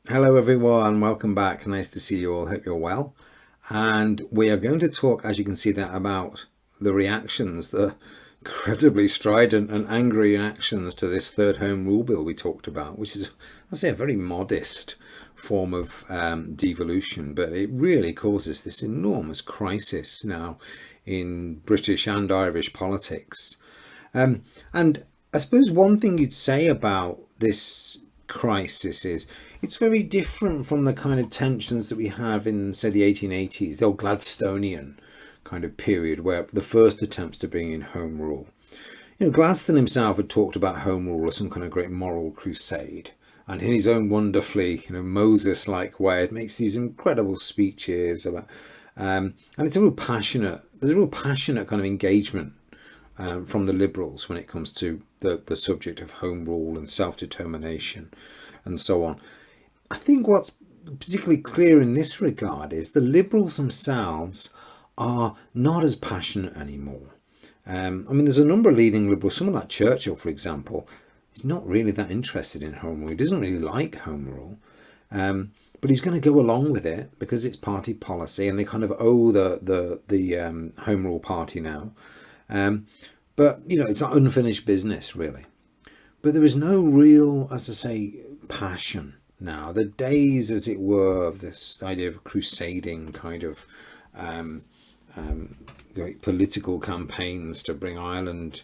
Hello everyone, welcome back. Nice to see you all. Hope you're well. And we are going to talk, as you can see there, about the reactions, the incredibly strident and angry reactions to this third Home Rule Bill we talked about, which is, I'd say, a very modest form of devolution, but it really causes this enormous crisis now in British and Irish politics. And I suppose one thing you'd say about this crisis is it's very different from the kind of tensions that we have in, say, the 1880s, the old Gladstonian kind of period where the first attempts to bring in home rule. Gladstone himself had talked about home rule as some kind of great moral crusade. And in his own wonderfully, Moses-like way, it makes these incredible speeches about, and it's a real passionate. There's a real passionate kind of engagement from the Liberals when it comes to the subject of home rule and self-determination and so on. I think what's particularly clear in this regard is the Liberals themselves are not as passionate anymore. There's a number of leading Liberals, someone like Churchill, for example, is not really that interested in home rule. He doesn't really like home rule. But he's going to go along with it because it's party policy and they kind of owe the home rule party now. But, it's not unfinished business, really. But there is no real, as I say, passion now. The days, as it were, of this idea of crusading kind of political campaigns to bring Ireland,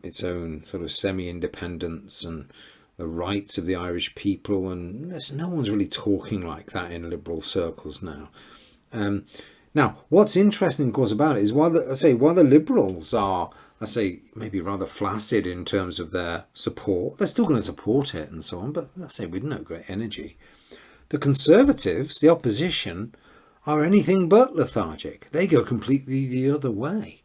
its own sort of semi-independence and the rights of the Irish people. And no one's really talking like that in liberal circles now. Now, what's interesting, of course, about it is while the Liberals are, maybe rather flaccid in terms of their support, they're still going to support it and so on, but with no great energy. The Conservatives, the opposition, are anything but lethargic. They go completely the other way.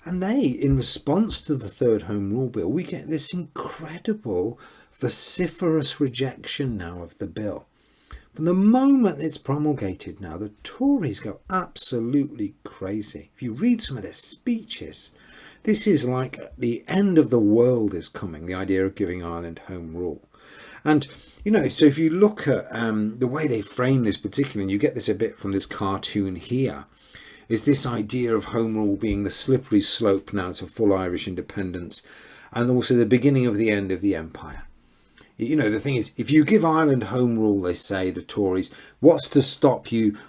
And in response to the third Home Rule Bill, we get this incredible, vociferous rejection now of the bill. From the moment it's promulgated now, the Tories go absolutely crazy. If you read some of their speeches, this is like the end of the world is coming, the idea of giving Ireland home rule. And, so if you look at the way they frame this particularly, and you get this a bit from this cartoon here, is this idea of home rule being the slippery slope now to full Irish independence and also the beginning of the end of the empire. The thing is, if you give Ireland home rule, they say, the Tories, what's to stop you,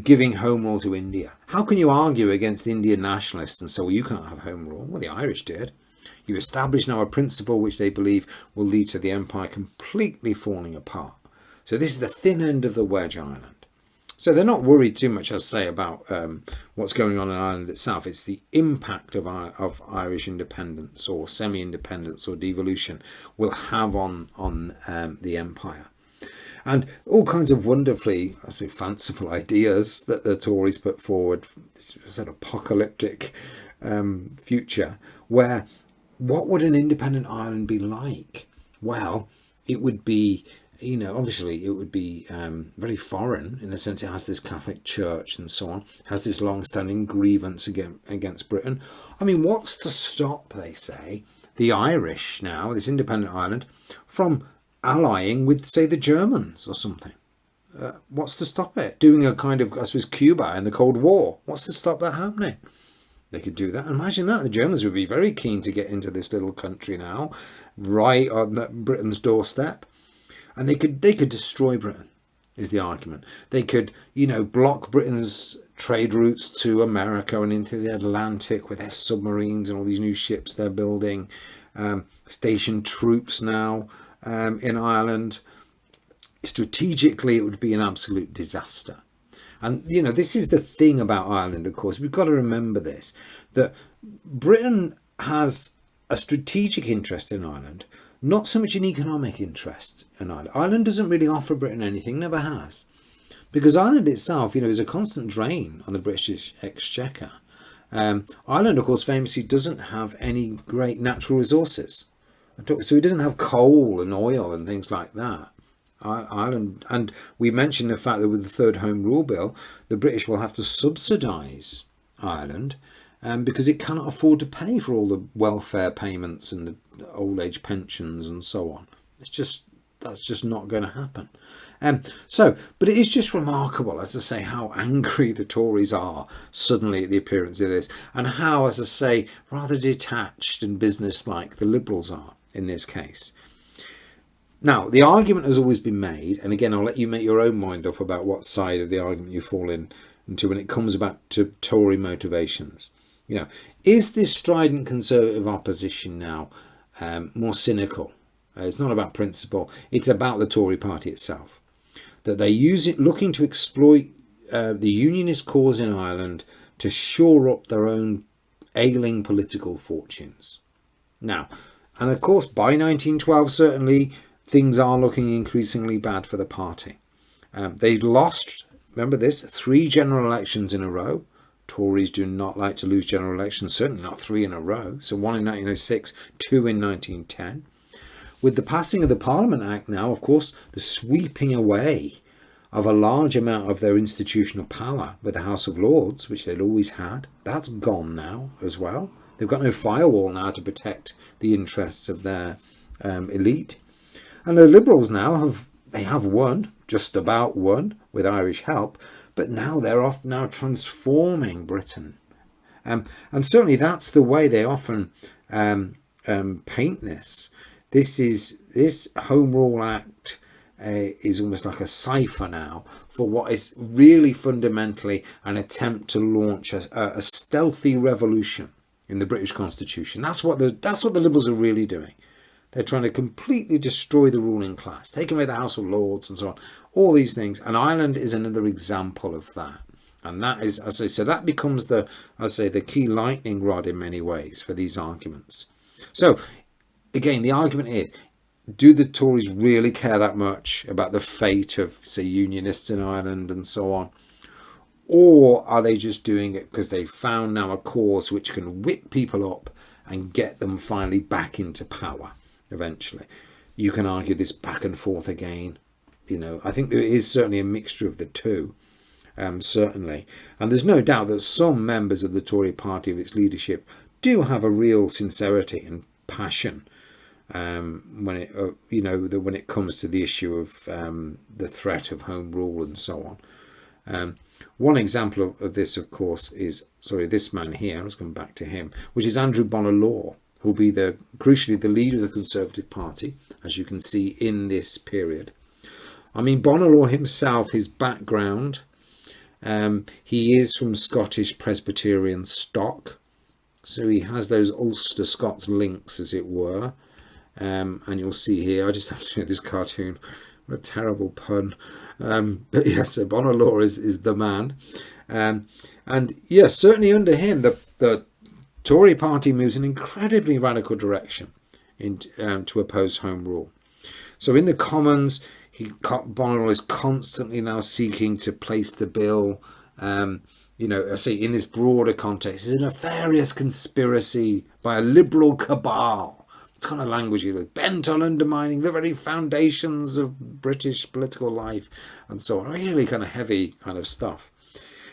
giving home rule to India? How can you argue against Indian nationalists and say, well, you can't have home rule? Well, the Irish did. You establish now a principle which they believe will lead to the empire completely falling apart. So this is the thin end of the wedge, Ireland. So they're not worried too much, as I say, about what's going on in Ireland itself. It's the impact of Irish independence or semi-independence or devolution will have on the empire. And all kinds of wonderfully, fanciful ideas that the Tories put forward, this sort of apocalyptic future, where what would an independent Ireland be like? Well, it would be... obviously it would be very foreign in the sense it has this Catholic Church and so on, has this long-standing grievance against Britain. What's to stop, they say, the Irish now, this independent Ireland, from allying with, say, the Germans or something? What's to stop it? Doing a kind of, Cuba in the Cold War. What's to stop that happening? They could do that. Imagine that. The Germans would be very keen to get into this little country now, right on Britain's doorstep. And they could destroy Britain, is the argument. They could, block Britain's trade routes to America and into the Atlantic with their submarines and all these new ships they're building, station troops now in Ireland. Strategically, it would be an absolute disaster. And, this is the thing about Ireland, of course. We've got to remember this, that Britain has a strategic interest in Ireland, not so much an economic interest in Ireland. Ireland doesn't really offer Britain anything, never has. Because Ireland itself, is a constant drain on the British exchequer. Ireland, of course, famously doesn't have any great natural resources. So it doesn't have coal and oil and things like that. Ireland, and we mentioned the fact that with the third Home Rule Bill, the British will have to subsidise Ireland because it cannot afford to pay for all the welfare payments and the old age pensions and so on. It's just That's just not going to happen. But it is just remarkable, as I say, how angry the Tories are suddenly at the appearance of this, and how, as I say, rather detached and businesslike the Liberals are in this case. Now, the argument has always been made, and again, I'll let you make your own mind up about what side of the argument you fall into when it comes back to Tory motivations. Is this strident Conservative opposition now more cynical? It's not about principle, it's about the Tory party itself. That they use it looking to exploit the Unionist cause in Ireland to shore up their own ailing political fortunes. Now, and of course, by 1912, certainly, things are looking increasingly bad for the party. They lost, remember this, 3 general elections in a row. Tories do not like to lose general elections, certainly not 3 in a row. So 1 in 1906, 2 in 1910. With the passing of the Parliament Act now, of course, the sweeping away of a large amount of their institutional power with the House of Lords, which they'd always had, that's gone now as well. They've got no firewall now to protect the interests of their elite. And the Liberals now have won, just about won, with Irish help, but now they're off now transforming Britain. And certainly that's the way they often paint this. This Home Rule Act is almost like a cipher now for what is really fundamentally an attempt to launch a stealthy revolution in the British Constitution. That's what the Liberals are really doing. They're trying to completely destroy the ruling class, take away the House of Lords and so on, all these things. And Ireland is another example of that. And that is, as I say, so that becomes the key lightning rod in many ways for these arguments. So again, the argument is, do the Tories really care that much about the fate of, say, Unionists in Ireland and so on? Or are they just doing it because they found now a cause which can whip people up and get them finally back into power eventually? You can argue this back and forth again. I think there is certainly a mixture of the two, certainly. And there's no doubt that some members of the Tory party, of its leadership, do have a real sincerity and passion when it comes to the issue of the threat of home rule and so on. One example of this, of course, is this man here. I was going back to him, which is Andrew Bonar-Law, who will be crucially the leader of the Conservative Party, as you can see in this period. I mean, Bonar-Law himself, his background, he is from Scottish Presbyterian stock, so he has those Ulster Scots links, as it were. And you'll see here, I just have to make this cartoon. What a terrible pun. But yes, so Bonar-Law is the man. And yes, certainly under him, the Tory party moves in an incredibly radical direction to oppose Home Rule. So in the Commons, Bonar-Law is constantly now seeking to place the bill, I say in this broader context, is a nefarious conspiracy by a liberal cabal. It's kind of language bent on undermining the very foundations of British political life and so on. Really kind of heavy kind of stuff.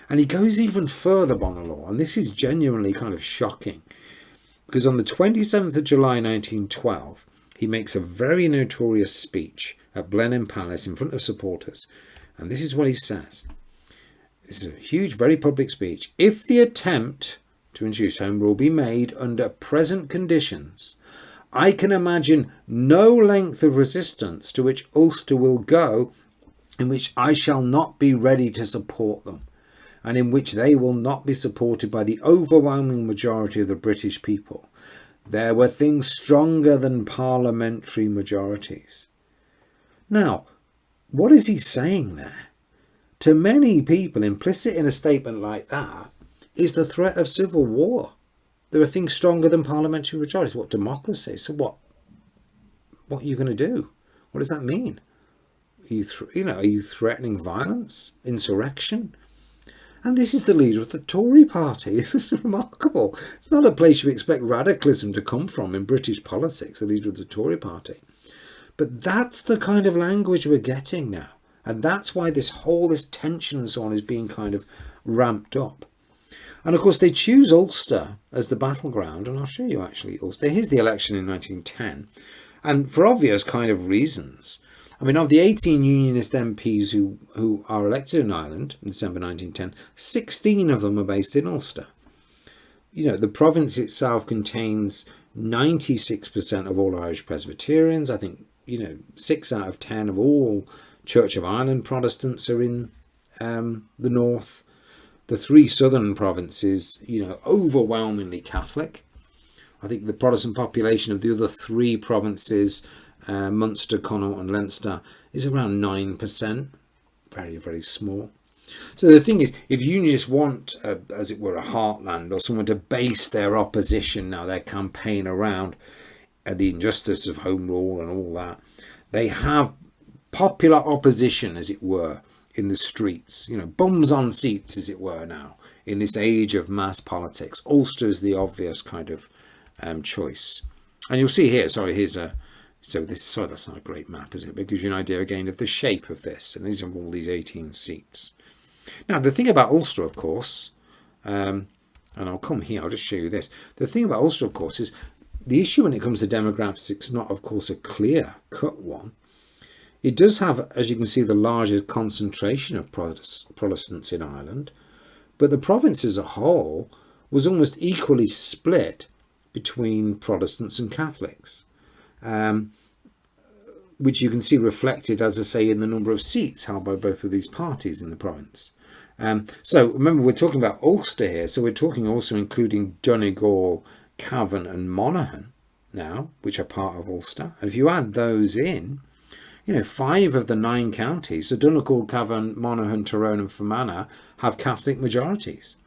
And he goes even further, Bonar-Law, and this is genuinely kind of shocking, because on the 27th of July 1912, he makes a very notorious speech at Blenheim Palace in front of supporters. And this is what he says. This is a huge, very public speech. If the attempt to introduce Home Rule be made under present conditions, I can imagine no length of resistance to which Ulster will go in which I shall not be ready to support them, and in which they will not be supported by the overwhelming majority of the British people. There were things stronger than parliamentary majorities. Now, what is he saying there? To many people, implicit in a statement like that is the threat of civil war. There are things stronger than parliamentary majorities. What, democracy? So what are you going to do? What does that mean? Are you threatening violence, insurrection? And this is the leader of the Tory party. This is remarkable. It's not a place you expect radicalism to come from in British politics, the leader of the Tory party. But that's the kind of language we're getting now. And that's why this tension and so on is being kind of ramped up. And of course, they choose Ulster as the battleground. And I'll show you actually Ulster. Here's the election in 1910. And for obvious kind of reasons, I mean, of the 18 Unionist MPs who are elected in Ireland in December 1910, 16 of them are based in Ulster. The province itself contains 96% of all Irish Presbyterians. I think, 6 out of 10 of all Church of Ireland Protestants are in the north. The 3 southern provinces, overwhelmingly Catholic. I think the Protestant population of the other 3 provinces, Munster, Connaught and Leinster, is around 9%. Very, very small. So the thing is, if Unionists want, as it were, a heartland or someone to base their opposition now, their campaign around the injustice of Home Rule and all that, they have popular opposition, as it were, in the streets, bums on seats, as it were, now, in this age of mass politics. Ulster is the obvious kind of choice. And you'll see here, that's not a great map, is it? But it gives you an idea, again, of the shape of this. And these are all these 18 seats. Now, the thing about Ulster, of course, and I'll come here, I'll just show you this. The thing about Ulster, of course, is the issue when it comes to demographics is not, of course, a clear-cut one. It does have, as you can see, the largest concentration of Protestants in Ireland, but the province as a whole was almost equally split between Protestants and Catholics, which you can see reflected, as I say, in the number of seats held by both of these parties in the province. So remember, we're talking about Ulster here, so we're talking also including Donegal, Cavan and Monaghan now, which are part of Ulster. And if you add those in, 5 of the 9 counties, so Donegal, Cavan, Monaghan, Tyrone and Fermanagh, have Catholic majorities.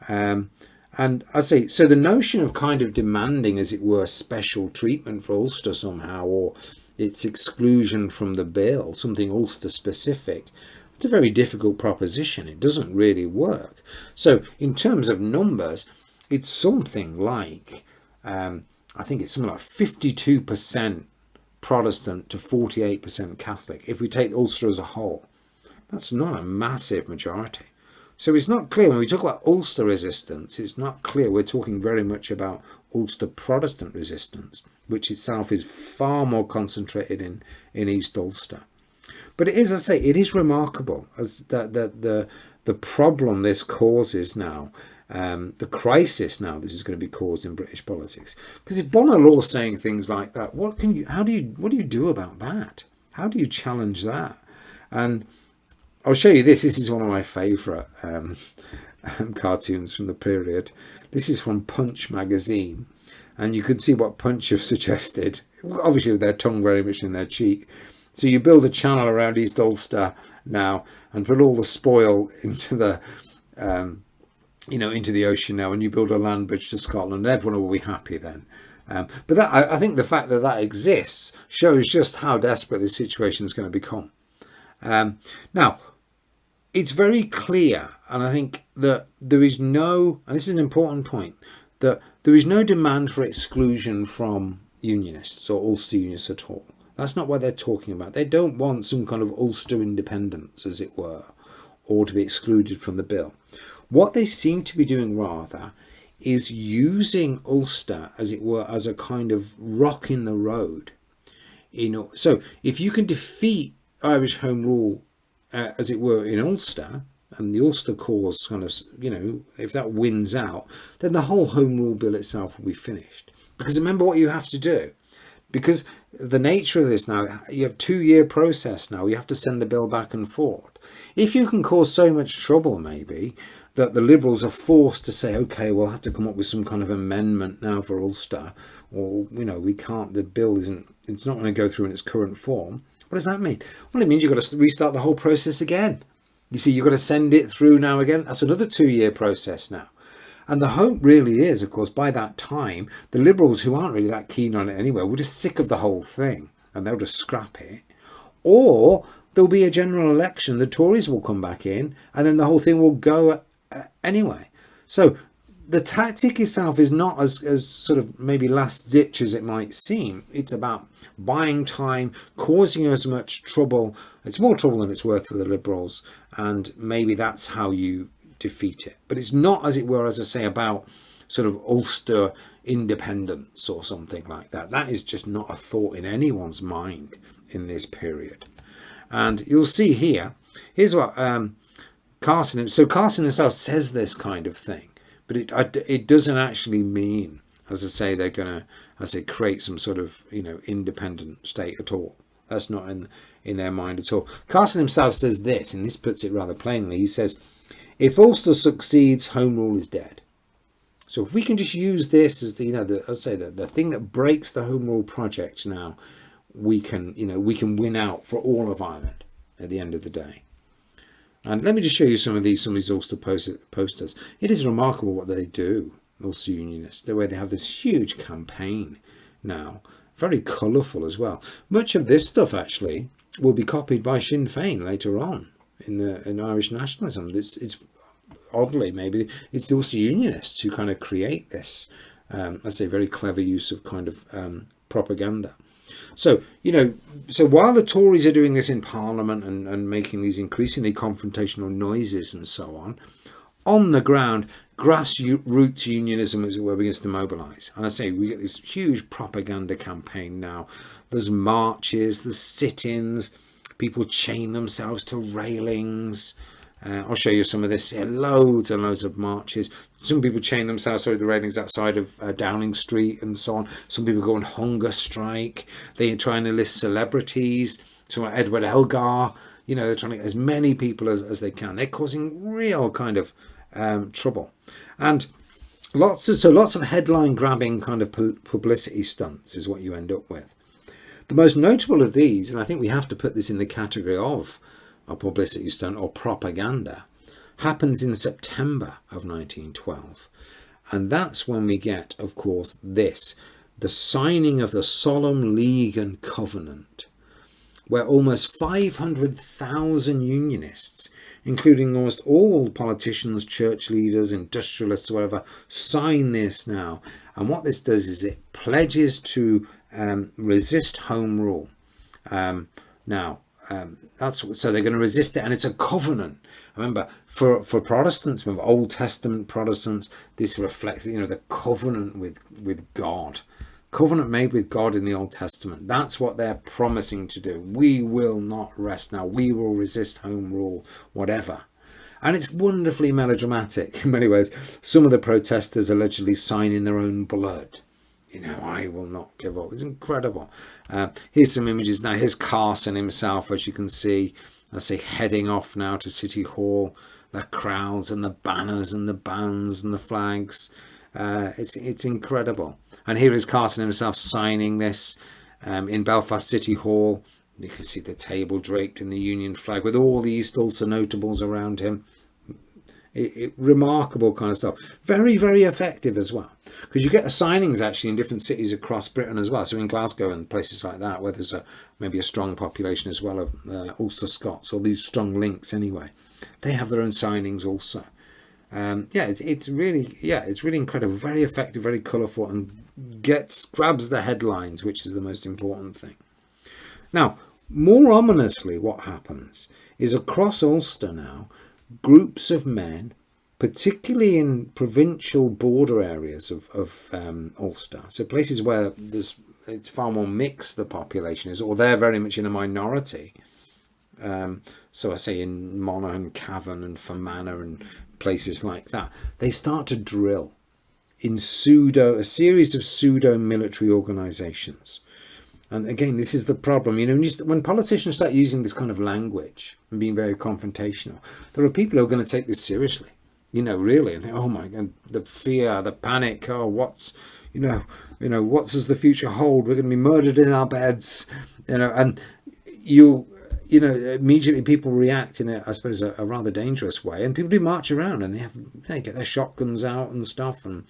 And I say, so the notion of kind of demanding, as it were, special treatment for Ulster somehow, or its exclusion from the bill, something Ulster specific, it's a very difficult proposition. It doesn't really work. So in terms of numbers, it's something like, I think it's something like 52% Protestant to 48% Catholic. If we take Ulster as a whole, that's not a massive majority. So it's not clear when we talk about Ulster resistance, it's not clear we're talking very much about Ulster Protestant resistance, which itself is far more concentrated in East Ulster. But it is, as I say, it is remarkable as that the problem this causes now, the crisis now this is going to be caused in British politics. Because if Bonar Law's saying things like that, what do you do about that? How do you challenge that? And I'll show you this. This is one of my favourite cartoons from the period. This is from Punch magazine, and you can see what Punch have suggested, obviously with their tongue very much in their cheek. So you build a channel around East Ulster now and put all the spoil into the into the ocean now, and you build a land bridge to Scotland, and everyone will be happy then. But that, I think the fact that exists shows just how desperate this situation is going to become. Now, it's very clear, and I think that there is no, and this is an important point, that there is no demand for exclusion from Unionists or Ulster Unionists at all. That's not what they're talking about. They don't want some kind of Ulster independence, as it were, or to be excluded from the bill. What they seem to be doing rather is using Ulster, as it were, as a kind of rock in the road. So if you can defeat Irish Home Rule, as it were, in Ulster, and the Ulster cause kind of, if that wins out, then the whole Home Rule bill itself will be finished. Because remember what you have to do. Because the nature of this now, you have a 2-year process now. You have to send the bill back and forth. If you can cause so much trouble, maybe, that the Liberals are forced to say, OK, we'll have to come up with some kind of amendment now for Ulster, or, we can't, the bill it's not going to go through in its current form. What does that mean? Well, it means you've got to restart the whole process again. You see, you've got to send it through now again. That's another 2-year process now. And the hope really is, of course, by that time, the Liberals, who aren't really that keen on it anyway, will just sick of the whole thing and they'll just scrap it. Or there'll be a general election, the Tories will come back in, and then the whole thing will go anyway. So the tactic itself is not as sort of maybe last ditch as it might seem. It's about buying time, causing as much trouble. It's more trouble than it's worth for the Liberals, and maybe that's how you defeat it. But it's not, as it were, as I say, about sort of Ulster independence or something like that. That is just not a thought in anyone's mind in this period. And you'll see here, here's what Carson himself says this kind of thing, but it doesn't actually mean, as I say, they're going to, as I say, create some sort of, independent state at all. That's not in their mind at all. Carson himself says this, and this puts it rather plainly. He says, if Ulster succeeds, Home Rule is dead. So if we can just use this as the thing that breaks the Home Rule project now, we can win out for all of Ireland at the end of the day. And let me just show you some of these Ulster posters. It is remarkable what they do, Ulster Unionists, the way they have this huge campaign now, very colourful as well. Much of this stuff actually will be copied by Sinn Féin later on in Irish nationalism. It's oddly, maybe it's the Ulster Unionists who kind of create this, let's say, very clever use of kind of propaganda. So, so while the Tories are doing this in Parliament and making these increasingly confrontational noises and so on the ground, grassroots unionism, as it were, begins to mobilise. And I say we get this huge propaganda campaign now. There's marches, there's sit-ins, people chain themselves to railings. I'll show you some of this here. Loads and loads of marches. Some people chain themselves to the railings outside of Downing Street and so on. Some people go on hunger strike. They try and enlist celebrities. So Edward Elgar, they're trying to get as many people as they can. They're causing real kind of trouble. And lots of headline grabbing kind of publicity stunts is what you end up with. The most notable of these, and I think we have to put this in the category of a publicity stunt or propaganda, happens in September of 1912. And that's when we get, of course, the signing of the Solemn League and Covenant, where almost 500,000 unionists, including almost all politicians, church leaders, industrialists, whatever, sign this now. And what this does is it pledges to resist Home Rule. So they're going to resist it, and it's a covenant. Remember, for Protestants, remember Old Testament Protestants, this reflects the covenant with God. Covenant made with God in the Old Testament. That's what they're promising to do. We will not rest now. We will resist Home Rule, whatever. And it's wonderfully melodramatic in many ways. Some of the protesters allegedly sign in their own blood. I will not give up. It's incredible. Here's some images now. Here's Carson himself, as you can see. Let's say heading off now to City Hall. The crowds and the banners and the bands and the flags. It's incredible. And here is Carson himself signing this in Belfast City Hall. You can see the table draped in the Union flag with all the East Ulster notables around him. Remarkable kind of stuff. Very, very effective as well. Because you get the signings actually in different cities across Britain as well. So in Glasgow and places like that, where there's maybe a strong population as well of Ulster Scots, or these strong links anyway. They have their own signings also. It's really incredible. Very effective, very colourful, and grabs the headlines, which is the most important thing. Now, more ominously, what happens is across Ulster now, groups of men, particularly in provincial border areas of Ulster, so places where it's far more mixed the population is, or they're very much in a minority. So I say in Monaghan, Cavan and Fermanagh and places like that, they start to drill in a series of pseudo-military organisations. And again, this is the problem. When politicians start using this kind of language and being very confrontational, there are people who are going to take this seriously, really, and think, oh my God, the fear, the panic, what's does the future hold? We're going to be murdered in our beds, and immediately people react in a rather dangerous way, and people do march around and they get their shotguns out and stuff, and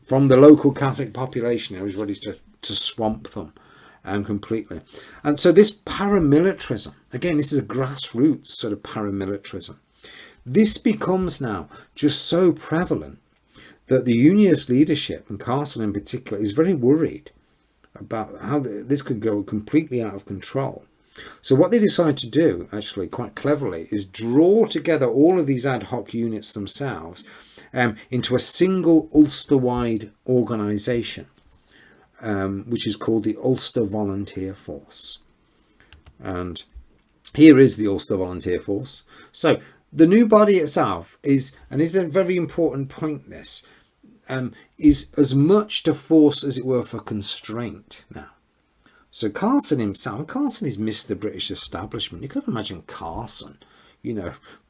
from the local Catholic population, who's ready to swamp them. Completely. And so this paramilitarism, again, this is a grassroots sort of paramilitarism. This becomes now just so prevalent that the Unionist leadership, and Carson in particular, is very worried about how this could go completely out of control. So what they decide to do, actually, quite cleverly, is draw together all of these ad hoc units themselves into a single Ulster-wide organisation. Which is called the Ulster Volunteer Force. And here is the Ulster Volunteer Force. So the new body itself is, and this is a very important point, this, is as much to force as it were for constraint now. So Carson himself, Carson is Mr. British establishment. You could imagine Carson,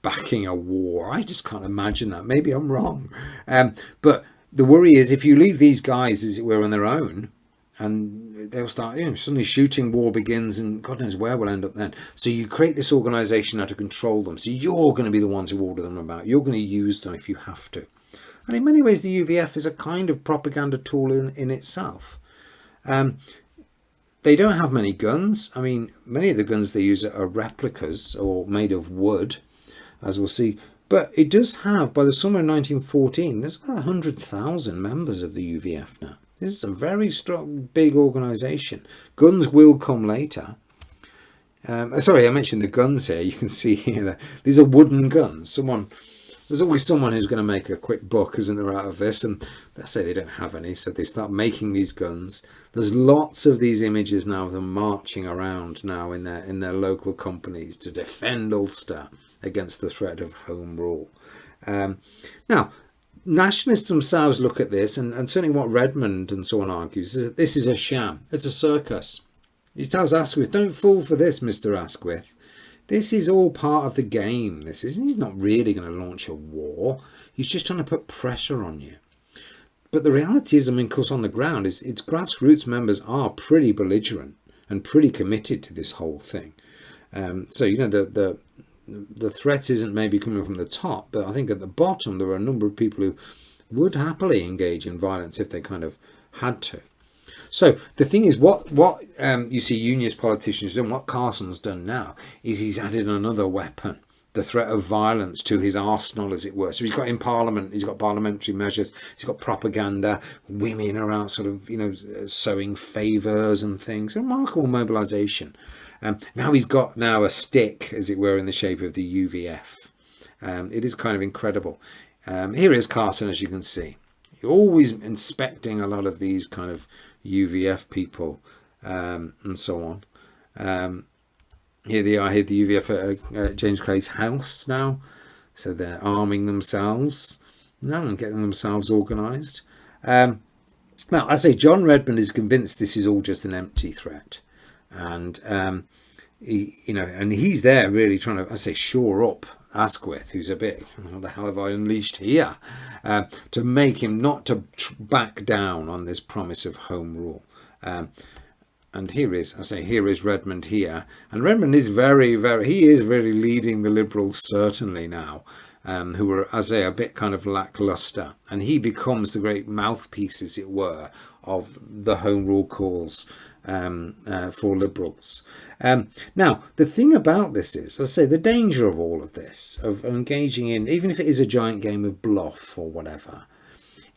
backing a war. I just can't imagine that. Maybe I'm wrong. But the worry is if you leave these guys, as it were, on their own, and they'll start, suddenly shooting, war begins, and God knows where we'll end up then. So you create this organisation now to control them. So you're going to be the ones who order them about. You're going to use them if you have to. And in many ways, the UVF is a kind of propaganda tool in itself. They don't have many guns. I mean, many of the guns they use are replicas or made of wood, as we'll see. But it does have, by the summer of 1914, there's about 100,000 members of the UVF now. This is a very strong, big organisation. Guns will come later. Sorry, I mentioned the guns here. You can see here that these are wooden guns. There's always someone who's going to make a quick buck, isn't there, out of this? And let's say they don't have any, so they start making these guns. There's lots of these images now of them marching around now in their local companies to defend Ulster against the threat of Home Rule. Now, nationalists themselves look at this, and certainly what Redmond and so on argues, is that this is a sham. It's a circus. He tells Asquith, don't fall for this, Mr. Asquith. This is all part of the game. He's not really going to launch a war. He's just trying to put pressure on you. But the reality is, of course, on the ground, its grassroots members are pretty belligerent and pretty committed to this whole thing. So, the threat isn't maybe coming from the top, but I think at the bottom there are a number of people who would happily engage in violence if they kind of had to. So the thing is, what you see unionist politicians doing, what Carson's done now, is he's added another weapon, the threat of violence, to his arsenal, as it were. So he's got in Parliament, he's got parliamentary measures, he's got propaganda, women are out sort of, sowing favours and things, remarkable mobilisation. Now he's got a stick, as it were, in the shape of the UVF. It is kind of incredible. Here is Carson, as you can see. You're always inspecting a lot of these kind of UVF people and so on. Here they are, here the UVF at James Clay's house now. So they're arming themselves now and getting themselves organised. Now, I say John Redmond is convinced this is all just an empty threat. And, and he's there really trying to, shore up Asquith, who's a bit, what the hell have I unleashed here? To make him not to back down on this promise of Home Rule. And here is Redmond here. And Redmond is he is really leading the Liberals certainly now, who are, a bit kind of lacklustre. And he becomes the great mouthpiece, as it were, of the Home Rule cause for Liberals. Now, the thing about this is, the danger of all of this, of engaging in, even if it is a giant game of bluff or whatever,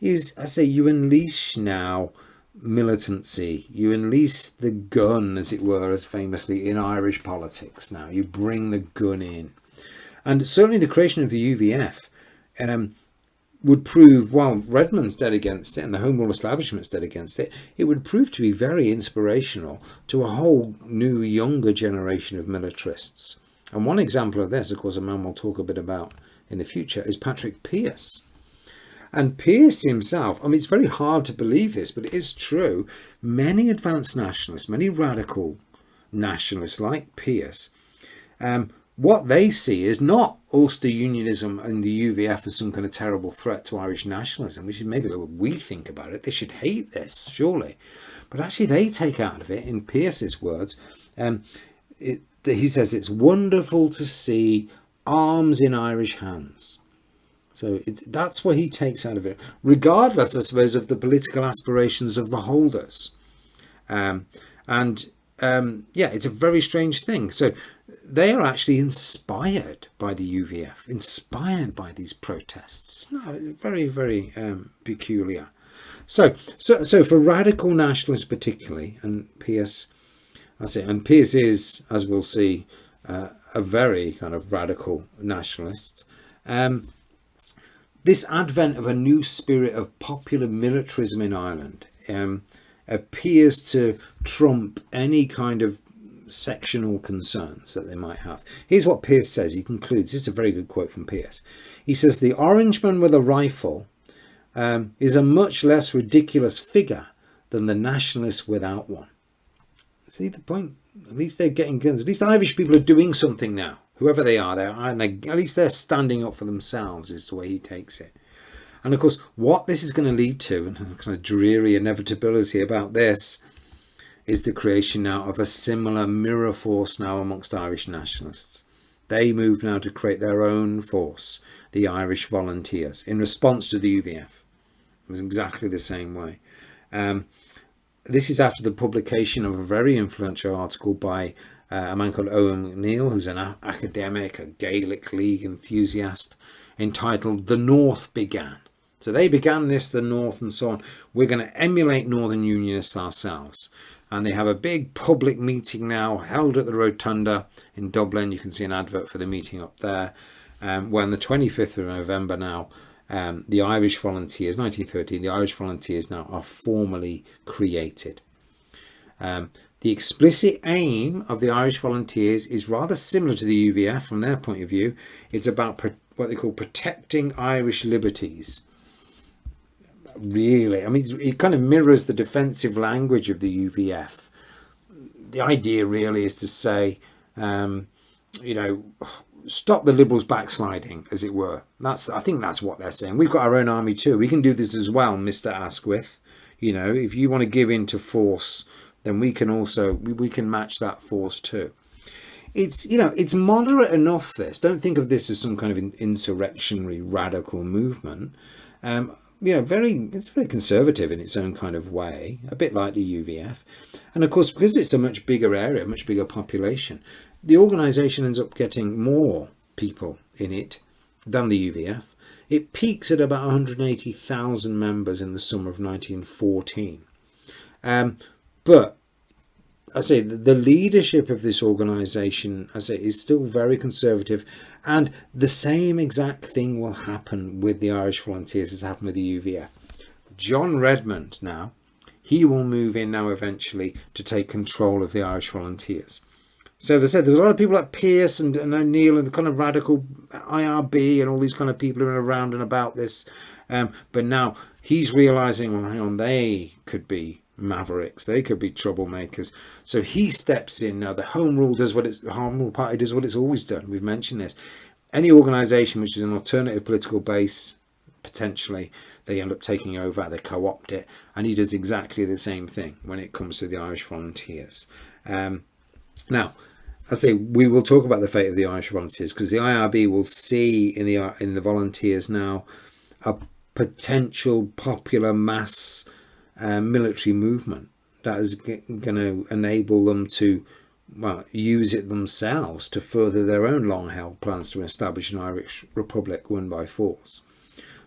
is, you unleash now militancy, you unleash the gun, as it were, as famously in Irish politics now. You bring the gun in. And certainly the creation of the UVF would prove, while Redmond's dead against it and the Home Rule establishment's dead against it, it would prove to be very inspirational to a whole new, younger generation of militarists. And one example of this, of course, a man we'll talk a bit about in the future, is Patrick Pearse. And Pearse himself, it's very hard to believe this, but it is true. Many advanced nationalists, many radical nationalists like Pearse, what they see is not Ulster Unionism and the UVF as some kind of terrible threat to Irish nationalism, which is maybe the way we think about it. They should hate this, surely. But actually they take out of it, in Pearse's words, he says it's wonderful to see arms in Irish hands. So that's what he takes out of it, regardless, I suppose, of the political aspirations of the holders. It's a very strange thing. So they are actually inspired by the UVF, inspired by these protests. It's not very, very peculiar. So for radical nationalists particularly, and Pearse, Pearse is, as we'll see, a very kind of radical nationalist. This advent of a new spirit of popular militarism in Ireland appears to trump any kind of sectional concerns that they might have. Here's what Pearce says. He concludes. This is a very good quote from Pearce. He says, the Orangeman with a rifle is a much less ridiculous figure than the nationalist without one. See the point? At least they're getting guns. At least Irish people are doing something now. Whoever they are, at least they're standing up for themselves, is the way he takes it. And of course, what this is going to lead to, and a kind of dreary inevitability about this, is the creation now of a similar mirror force now amongst Irish nationalists. They move now to create their own force, the Irish Volunteers, in response to the UVF. It was exactly the same way. This is after the publication of a very influential article by a man called Owen McNeill, who's an academic, a Gaelic League enthusiast, entitled The North Began. So they began this, the North and so on. We're going to emulate Northern Unionists ourselves. And they have a big public meeting now held at the Rotunda in Dublin. You can see an advert for the meeting up there. When the 25th of November now, the Irish Volunteers, 1913, the Irish Volunteers now are formally created. The explicit aim of the Irish Volunteers is rather similar to the UVF from their point of view. It's about what they call protecting Irish liberties. Really, I mean, it kind of mirrors the defensive language of the UVF. The idea really is to say, stop the Liberals backsliding, as it were. I think that's what they're saying. We've got our own army too. We can do this as well, Mr. Asquith. If you want to give in to force, then we can also we can match that force too. It's moderate enough. This, don't think of this as some kind of insurrectionary radical movement. It's very conservative in its own kind of way, a bit like the UVF. And of course, because it's a much bigger area, much bigger population, the organisation ends up getting more people in it than the UVF. It peaks at about 180,000 members in the summer of 1914. But I say the leadership of this organisation, is still very conservative, and the same exact thing will happen with the Irish Volunteers as happened with the UVF. John Redmond now, he will move in now eventually to take control of the Irish Volunteers. So as I said, there's a lot of people like Pearce and O'Neill and the kind of radical IRB and all these kind of people who are around and about this. But now he's realising, well, hang on, they could be mavericks, they could be troublemakers. So he steps in now. The Home Rule Party does what it's always done. We've mentioned this. Any organisation which is an alternative political base, potentially, they end up taking over, they co-opt it, and he does exactly the same thing when it comes to the Irish Volunteers. Now, I say we will talk about the fate of the Irish Volunteers, because the IRB will see in the Volunteers now a potential popular mass military movement that is going to enable them to use it themselves to further their own long-held plans to establish an Irish Republic won by force.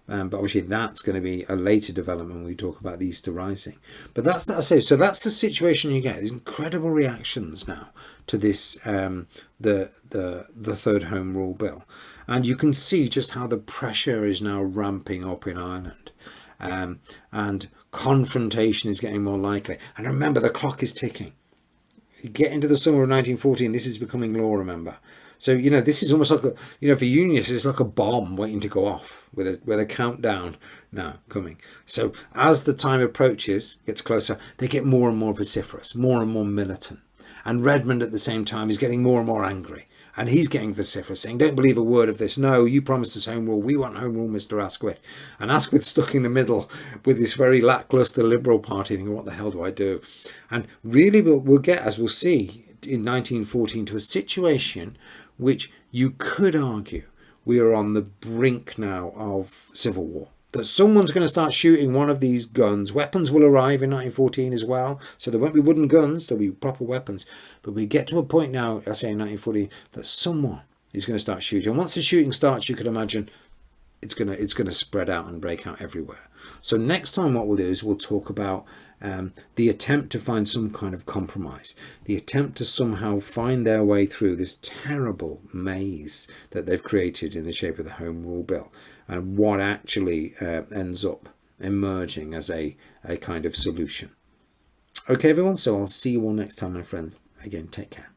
But obviously that's going to be a later development when we talk about the Easter Rising. But that's so that's the situation you get. These incredible reactions now to this the Third Home Rule Bill, and you can see just how the pressure is now ramping up in Ireland, and confrontation is getting more likely. And remember, the clock is ticking. You get into the summer of 1914, this is becoming law, remember. So, this is almost like for Unionists, it's like a bomb waiting to go off with a countdown now coming. So as the time approaches, gets closer, they get more and more vociferous, more and more militant. And Redmond at the same time is getting more and more angry. And he's getting vociferous, saying, don't believe a word of this. No, you promised us home rule. We want home rule, Mr. Asquith. And Asquith stuck in the middle with this very lacklustre Liberal Party, thinking, what the hell do I do? And really we'll get, as we'll see, in 1914 to a situation which you could argue we are on the brink now of civil war. That someone's going to start shooting one of these guns. Weapons will arrive in 1914 as well. So there won't be wooden guns, there'll be proper weapons. But we get to a point now, I say in 1914, that someone is going to start shooting. And once the shooting starts, you can imagine it's going to spread out and break out everywhere. So next time what we'll do is we'll talk about the attempt to find some kind of compromise, the attempt to somehow find their way through this terrible maze that they've created in the shape of the Home Rule Bill, and what actually ends up emerging as a kind of solution. Okay, everyone, so I'll see you all next time, my friends. Again, take care.